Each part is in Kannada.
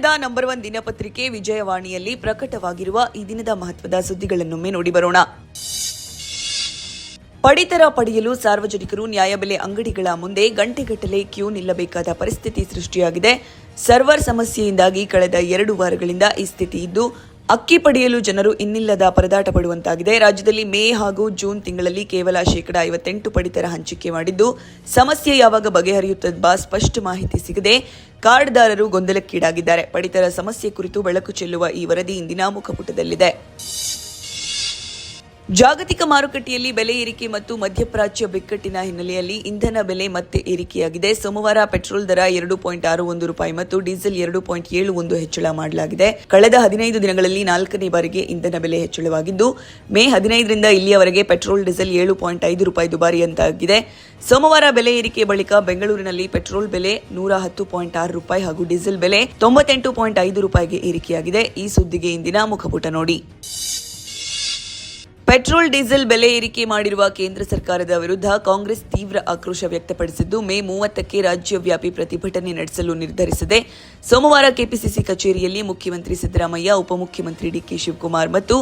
ಕನ್ನಡದ ನಂಬರ್ 1 ದಿನಪತ್ರಿಕೆ ವಿಜಯವಾಣಿಯಲ್ಲಿ ಪ್ರಕಟವಾಗಿರುವ ಈ ದಿನದ ಮಹತ್ವದ ಸುದ್ದಿಗಳನ್ನೊಮ್ಮೆ ನೋಡಿ ಬರೋಣ. ಪಡಿತರ ಪಡೆಯಲು ಸಾರ್ವಜನಿಕರು ನ್ಯಾಯಬೆಲೆ ಅಂಗಡಿಗಳ ಮುಂದೆ ಗಂಟೆಗಟ್ಟಲೆ ಕ್ಯೂ ನಿಲ್ಲಬೇಕಾದ ಪರಿಸ್ಥಿತಿ ಸೃಷ್ಟಿಯಾಗಿದೆ. ಸರ್ವರ್ ಸಮಸ್ಯೆಯಿಂದಾಗಿ ಕಳೆದ 2 ವಾರಗಳಿಂದ ಈ ಸ್ಥಿತಿ ಇದ್ದು, ಅಕ್ಕಿ ಪಡೆಯಲು ಜನರು ಇನ್ನಿಲ್ಲದ ಪರದಾಟ ಪಡುವಂತಾಗಿದೆ. ರಾಜ್ಯದಲ್ಲಿ ಮೇ ಹಾಗೂ ಜೂನ್ ತಿಂಗಳಲ್ಲಿ ಕೇವಲ 58% ಪಡಿತರ ಹಂಚಿಕೆ ಮಾಡಿದ್ದು, ಸಮಸ್ಯೆ ಯಾವಾಗ ಬಗೆಹರಿಯುತ್ತದೆಂಬ ಸ್ಪಷ್ಟ ಮಾಹಿತಿ ಸಿಗದೆ ಕಾರ್ಡ್ದಾರರು ಗೊಂದಲಕ್ಕೀಡಾಗಿದ್ದಾರೆ. ಪಡಿತರ ಸಮಸ್ಯೆ ಕುರಿತು ಬೆಳಕು ಚೆಲ್ಲುವ ಈ ವರದಿ ಇಂದಿನ ಮುಖಪುಟದಲ್ಲಿದೆ. ಜಾಗತಿಕ ಮಾರುಕಟ್ಟೆಯಲ್ಲಿ ಬೆಲೆ ಏರಿಕೆ ಮತ್ತು ಮಧ್ಯಪ್ರಾಚ್ಯ ಬಿಕ್ಕಟ್ಟಿನ ಹಿನ್ನೆಲೆಯಲ್ಲಿ ಇಂಧನ ಬೆಲೆ ಮತ್ತೆ ಏರಿಕೆಯಾಗಿದೆ. ಸೋಮವಾರ ಪೆಟ್ರೋಲ್ ದರ 2.61 ರೂಪಾಯಿ ಮತ್ತು ಡೀಸೆಲ್ 2.71 ಹೆಚ್ಚಳ ಮಾಡಲಾಗಿದೆ. ಕಳೆದ 15 ದಿನಗಳಲ್ಲಿ 4ನೇ ಬಾರಿಗೆ ಇಂಧನ ಬೆಲೆ ಹೆಚ್ಚಳವಾಗಿದ್ದು, ಮೇ 15ರಿಂದ ಇಲ್ಲಿಯವರೆಗೆ ಪೆಟ್ರೋಲ್ ಡೀಸೆಲ್ 7.5 ರೂಪಾಯಿ ದುಬಾರಿಯಂತಾಗಿದೆ. ಸೋಮವಾರ ಬೆಲೆ ಏರಿಕೆ ಬಳಿಕ ಬೆಂಗಳೂರಿನಲ್ಲಿ ಪೆಟ್ರೋಲ್ ಬೆಲೆ 110.6 ರೂಪಾಯಿ ಹಾಗೂ ಡೀಸೆಲ್ ಬೆಲೆ 98.5 ರೂಪಾಯಿಗೆ ಏರಿಕೆಯಾಗಿದೆ. ಈ ಸುದ್ದಿಗೆ ಇಂದಿನ ಮುಖಪುಟ ನೋಡಿ. ಪೆಟ್ರೋಲ್ ಡೀಸೆಲ್ ಬೆಲೆ ಏರಿಕೆ ಮಾಡಿರುವ ಕೇಂದ್ರ ಸರ್ಕಾರದ ವಿರುದ್ಧ ಕಾಂಗ್ರೆಸ್ ತೀವ್ರ ಆಕ್ರೋಶ ವ್ಯಕ್ತಪಡಿಸಿದ್ದು, ಮೇ 30ಕ್ಕೆ ರಾಜ್ಯವ್ಯಾಪಿ ಪ್ರತಿಭಟನೆ ನಡೆಸಲು ನಿರ್ಧರಿಸಿದೆ. ಸೋಮವಾರ ಕೆಪಿಸಿಸಿ ಕಚೇರಿಯಲ್ಲಿ ಮುಖ್ಯಮಂತ್ರಿ ಸಿದ್ದರಾಮಯ್ಯ, ಉಪಮುಖ್ಯಮಂತ್ರಿ ಡಿಕೆ ಶಿವಕುಮಾರ್ ಮತ್ತು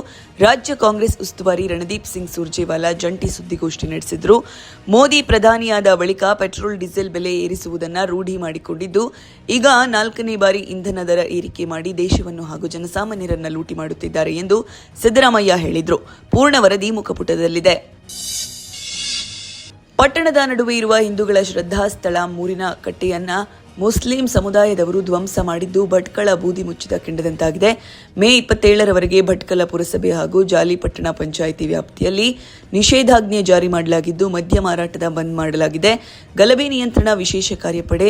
ರಾಜ್ಯ ಕಾಂಗ್ರೆಸ್ ಉಸ್ತುವಾರಿ ರಣದೀಪ್ ಸಿಂಗ್ ಸುರ್ಜೇವಾಲಾ ಜಂಟಿ ಸುದ್ದಿಗೋಷ್ಠಿ ನಡೆಸಿದರು. ಮೋದಿ ಪ್ರಧಾನಿಯಾದ ಬಳಿಕ ಪೆಟ್ರೋಲ್ ಡೀಸೆಲ್ ಬೆಲೆ ಏರಿಸುವುದನ್ನು ರೂಢಿ ಮಾಡಿಕೊಂಡಿದ್ದು, ಈಗ 4ನೇ ಬಾರಿ ಇಂಧನ ದರ ಏರಿಕೆ ಮಾಡಿ ದೇಶವನ್ನು ಹಾಗೂ ಜನಸಾಮಾನ್ಯರನ್ನ ಲೂಟಿ ಮಾಡುತ್ತಿದ್ದಾರೆ ಎಂದು ಸಿದ್ದರಾಮಯ್ಯ ಹೇಳಿದರು. ಪೂರ್ಣ ವರದಿ ಮುಖಪುಟದಲ್ಲಿದೆ. ಪಟ್ಟಣದ ನಡುವೆ ಇರುವ ಹಿಂದೂಗಳ ಶ್ರದ್ಧಾ ಸ್ಥಳ ಮೂರಿನ ಕಟ್ಟೆಯನ್ನ ಮುಸ್ಲಿಂ ಸಮುದಾಯದವರು ಧ್ವಂಸ ಮಾಡಿದ್ದು, ಭಟ್ಕಳ ಬೂದಿ ಮುಚ್ಚಿದ ಕೆಂಡದಂತಾಗಿದೆ. ಮೇ 27ರವರೆಗೆ ಭಟ್ಕಳ ಪುರಸಭೆ ಹಾಗೂ ಜಾಲಿಪಟ್ಟಣ ಪಂಚಾಯಿತಿ ವ್ಯಾಪ್ತಿಯಲ್ಲಿ ನಿಷೇಧಾಜ್ಞೆ ಜಾರಿ ಮಾಡಲಾಗಿದ್ದು, ಮದ್ಯ ಮಾರಾಟದ ಬಂದ್ ಮಾಡಲಾಗಿದೆ. ಗಲಭೆ ನಿಯಂತ್ರಣ ವಿಶೇಷ ಕಾರ್ಯಪಡೆ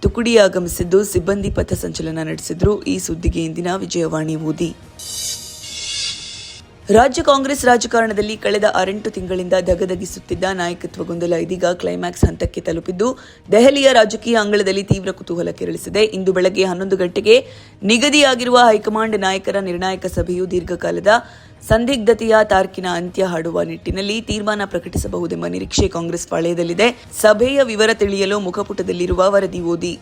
ತುಕುಡಿ ಆಗಮಿಸಿದ್ದು, ಸಿಬ್ಬಂದಿ ಪಥಸಂಚಲನ ನಡೆಸಿದ್ರು. ಈ ಸುದ್ದಿಗೆ ಇಂದಿನ ವಿಜಯವಾಣಿ ಓದಿ. ರಾಜ್ಯ ಕಾಂಗ್ರೆಸ್ ರಾಜಕಾರಣದಲ್ಲಿ ಕಳೆದ 6 ತಿಂಗಳಿಂದ ಧಗಧಗಿಸುತ್ತಿದ್ದ ನಾಯಕತ್ವ ಗೊಂದಲ ಇದೀಗ ಕ್ಲೈಮ್ಯಾಕ್ಸ್ ಹಂತಕ್ಕೆ ತಲುಪಿದ್ದು, ದೆಹಲಿಯ ರಾಜಕೀಯ ಅಂಗಳದಲ್ಲಿ ತೀವ್ರ ಕುತೂಹಲ ಕೆರಳಿಸಿದೆ. ಇಂದು ಬೆಳಗ್ಗೆ 11 ಗಂಟೆಗೆ ನಿಗದಿಯಾಗಿರುವ ಹೈಕಮಾಂಡ್ ನಾಯಕರ ನಿರ್ಣಾಯಕ ಸಭೆಯು ದೀರ್ಘಕಾಲದ ಸಂದಿಗ್ಧತೆಯ ತಾರ್ಕಿನ ಅಂತ್ಯ ಹಾಡುವ ನಿಟ್ಟಿನಲ್ಲಿ ತೀರ್ಮಾನ ಪ್ರಕಟಿಸಬಹುದೆಂಬ ನಿರೀಕ್ಷೆ ಕಾಂಗ್ರೆಸ್ ಪಾಳೆಯದಲ್ಲಿದೆ. ಸಭೆಯ ವಿವರ ತಿಳಿಯಲು ಮುಖಪುಟದಲ್ಲಿರುವ ವರದಿ ಓದಿ.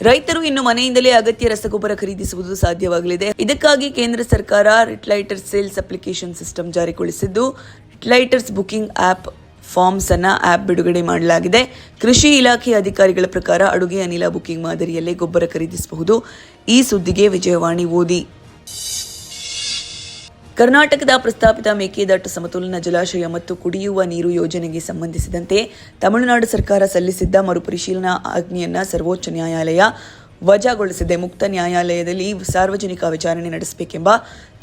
ರೈತರು ಇನ್ನು ಮನೆಯಿಂದಲೇ ಅಗತ್ಯ ರಸಗೊಬ್ಬರ ಖರೀದಿಸುವುದು ಸಾಧ್ಯವಾಗಲಿದೆ. ಇದಕ್ಕಾಗಿ ಕೇಂದ್ರ ಸರ್ಕಾರ ರಿಟ್ಲೈಟರ್ಸ್ ಸೇಲ್ಸ್ ಅಪ್ಲಿಕೇಶನ್ ಸಿಸ್ಟಮ್ ಜಾರಿಗೊಳಿಸಿದ್ದು, ರಿಟ್ಲೈಟರ್ಸ್ ಬುಕಿಂಗ್ ಆಪ್ ಫಾರ್ಮ್ಸ್ ಅನ್ನು ಆಪ್ ಬಿಡುಗಡೆ ಮಾಡಲಾಗಿದೆ. ಕೃಷಿ ಇಲಾಖೆ ಅಧಿಕಾರಿಗಳ ಪ್ರಕಾರ ಅಡುಗೆ ಅನಿಲ ಬುಕಿಂಗ್ ಮಾದರಿಯಲ್ಲೇ ಗೊಬ್ಬರ ಖರೀದಿಸಬಹುದು. ಈ ಸುದ್ದಿಗೆ ವಿಜಯವಾಣಿ ಓದಿ. ಕರ್ನಾಟಕದ ಪ್ರಸ್ತಾಪಿತ ಮೇಕೆದಾಟು ಸಮತೋಲನ ಜಲಾಶಯ ಮತ್ತು ಕುಡಿಯುವ ನೀರು ಯೋಜನೆಗೆ ಸಂಬಂಧಿಸಿದಂತೆ ತಮಿಳುನಾಡು ಸರ್ಕಾರ ಸಲ್ಲಿಸಿದ್ದ ಮರುಪರಿಶೀಲನಾ ಆಜ್ಞೆಯನ್ನು ಸರ್ವೋಚ್ಚ ನ್ಯಾಯಾಲಯ ವಜಾಗೊಳಿಸಿದೆ. ಮುಕ್ತ ನ್ಯಾಯಾಲಯದಲ್ಲಿ ಸಾರ್ವಜನಿಕ ವಿಚಾರಣೆ ನಡೆಸಬೇಕೆಂಬ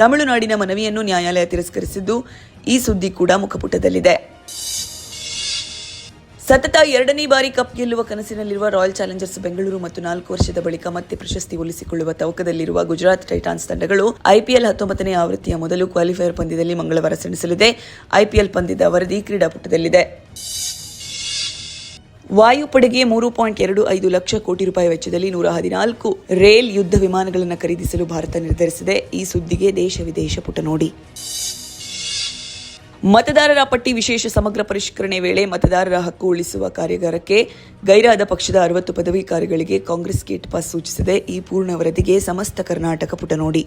ತಮಿಳುನಾಡಿನ ಮನವಿಯನ್ನು ನ್ಯಾಯಾಲಯ ತಿರಸ್ಕರಿಸಿದ್ದು, ಈ ಸುದ್ದಿ ಕೂಡ ಮುಖಪುಟದಲ್ಲಿದೆ. ಸತತ 2ನೇ ಬಾರಿ ಕಪ್ ಗೆಲ್ಲುವ ಕನಸಿನಲ್ಲಿರುವ ರಾಯಲ್ ಚಾಲೆಂಜರ್ಸ್ ಬೆಂಗಳೂರು ಮತ್ತು 4 ವರ್ಷದ ಬಳಿಕ ಮತ್ತೆ ಪ್ರಶಸ್ತಿ ಒಲಿಸಿಕೊಳ್ಳುವ ತವಕದಲ್ಲಿರುವ ಗುಜರಾತ್ ಟೈಟಾನ್ಸ್ ತಂಡಗಳು ಐಪಿಎಲ್ 19ನೇ ಆವೃತ್ತಿಯ ಮೊದಲು ಕ್ವಾಲಿಫೈಯರ್ ಪಂದ್ಯದಲ್ಲಿ ಮಂಗಳವಾರ ಸೆಣಸಲಿದೆ. ಐಪಿಎಲ್ ಪಂದ್ಯದ ವರದಿ ಕ್ರೀಡಾಪುಟದಲ್ಲಿದೆ. ವಾಯುಪಡೆಗೆ 3.25 ಲಕ್ಷ ಕೋಟಿ ರೂಪಾಯಿ ವೆಚ್ಚದಲ್ಲಿ 114 ರೇಲ್ ಯುದ್ಧ ವಿಮಾನಗಳನ್ನು ಖರೀದಿಸಲು ಭಾರತ ನಿರ್ಧರಿಸಿದೆ. ಈ ಸುದ್ದಿಗೆ ದೇಶ ವಿದೇಶ ಪುಟ ನೋಡಿ. ಮತದಾರರ ಪಟ್ಟಿ ವಿಶೇಷ ಸಮಗ್ರ ಪರಿಷ್ಕರಣೆ ವೇಳೆ ಮತದಾರರ ಹಕ್ಕು ಉಳಿಸುವ ಕಾರ್ಯಾಗಾರಕ್ಕೆ ಗೈರಾದ ಪಕ್ಷದ 60 ಪದವೀಧರರಿಗೆ ಕಾಂಗ್ರೆಸ್ ಗೇಟ್ ಪಾಸ್ ಸೂಚಿಸಿದೆ. ಈ ಪೂರ್ಣ ವರದಿಗೆ ಸಮಸ್ತ ಕರ್ನಾಟಕ ಪುಟ ನೋಡಿ.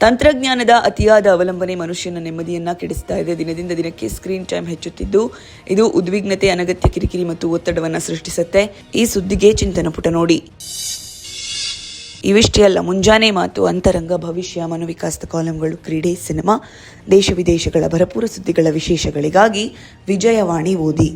ತಂತ್ರಜ್ಞಾನದ ಅತಿಯಾದ ಅವಲಂಬನೆ ಮನುಷ್ಯನ ನೆಮ್ಮದಿಯನ್ನ ಕೆಡಿಸ್ತಾ ಇದೆ. ದಿನದಿಂದ ದಿನಕ್ಕೆ ಸ್ಕ್ರೀನ್ ಟೈಮ್ ಹೆಚ್ಚುತ್ತಿದ್ದು, ಇದು ಉದ್ವಿಗ್ನತೆ, ಅನಗತ್ಯ ಕಿರಿಕಿರಿ ಮತ್ತು ಒತ್ತಡವನ್ನು ಸೃಷ್ಟಿಸುತ್ತೆ. ಈ ಸುದ್ದಿಗೆ ಚಿಂತನ ಪುಟ ನೋಡಿ. ಇವಿಷ್ಟೇ ಅಲ್ಲ, ಮುಂಜಾನೆ ಮಾತು, ಅಂತರಂಗ, ಭವಿಷ್ಯ, ಮನೋವಿಕಾಸದ ಕಾಲಂಗಳು, ಕ್ರೀಡೆ, ಸಿನಿಮಾ, ದೇಶ ವಿದೇಶಗಳ ಭರಪೂರ ಸುದ್ದಿಗಳ ವಿಶೇಷಗಳಿಗಾಗಿ ವಿಜಯವಾಣಿ ಓದಿ.